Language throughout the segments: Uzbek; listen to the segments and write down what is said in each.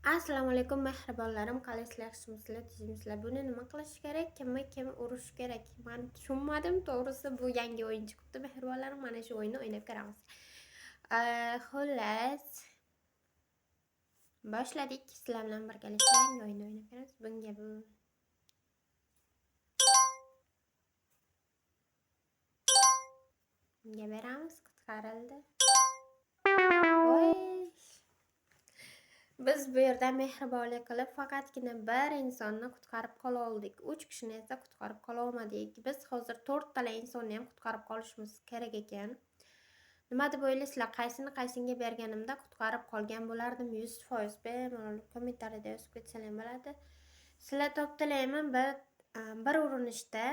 Assalomu alaykum mehribonlarim, qalaysizlar, yaxshimisizlar, tuzimsizlar? Buni nima qilish kerak? Kim urish kerak? Men tushunmadim, to'g'risi bu yangi o'yin chiqibdi. Mehribonlarim, mana shu o'yinni o'ynab ko'ramiz. Xullas, boshladik. Sizlar bilan birgalikda yangi o'yin o'ynab ko'ramiz. Bunga beramiz, qutqarildi. Biz bu yerda mehribonlik qilib faqatgina bir insonni qutqarib qola oldik. 3 kishini esa qutqarib qola olmadik. Biz hozir 4 tala insonni ham qutqarib qolishimiz kerak ekan. Nima deb o'ylaysizlar? Qaysinga berganimda qutqarib qolgan bo'lardim 100%. Bemalol kommentariyada yozib ketsalar bo'ladi. Sizlar topdilarmi? Bir urinishda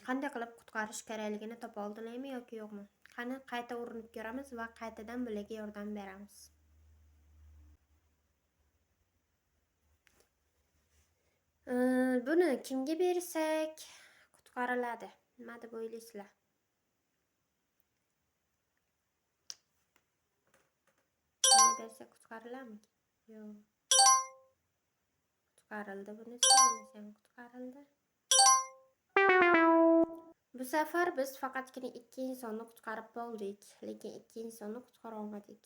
qanday qilib qutqarish kerakligini topa oldilarmi yoki yo'qmi? Qani qayta urinib ko'ramiz va qaytadan bularga yordam beramiz. Buni kimga bersak qutqariladi? Nima deb o'ylaysizlar? Kimga bersak qutqariladimi? Yo'q. Qutqarildi bunisi, ham qutqarildi. Bu safar biz faqatgina 2 insonni qutqarib qoldik, lekin 2 insonni qutqara olmadik.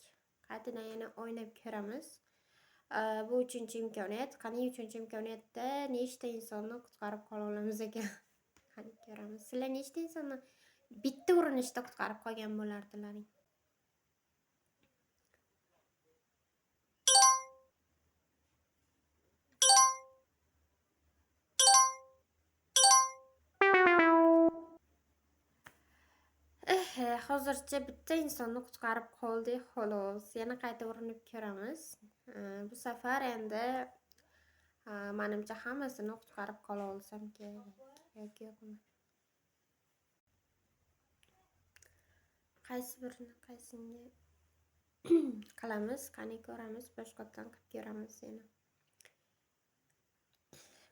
Qaytadan yana o'ynab ko'ramiz. Bu 3-chi imkoniyat. Qani 3-chi imkoniyatda nechta insonni qutqarib qola olamiz ekan? Qani ko'ramiz. Sizlar nechta insonni bitta urinishda qutqarib qolgan bo'lardilaring? Hozircha bitta insonni qutqarib qoldik, xolos. Yana qayta urinib ko'ramiz. Bu safar endi menimcha hammasini qutqarib qola olsam kerak. Yoki yo'qmi? Qaysinga qilamiz? Qani ko'ramiz, boshqatdan qilib ko'ramiz yana.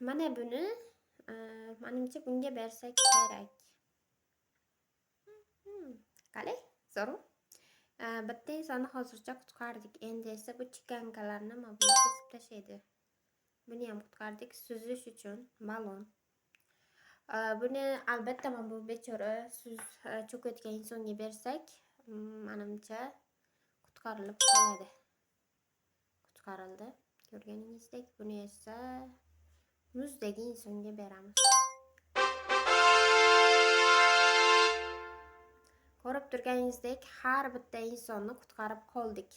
Mana buni menimcha bunga bersak kerak. Qalay? Zo'r. Bitta insonni hozircha qutqardik. Endi esa bu chikankalarni mana buni kesib tashlaydi. Buni ham qutqardik suzish uchun balon. Buni albatta men bu bechora cho'kayotgan insonga bersak, menimcha qutqarilib qoladi. Qutqarildi. Ko'rganingizdek, buni esa muzdagi insonga beramiz. Ko'rib turganingizdek, har bitta insonni qutqarib qoldik.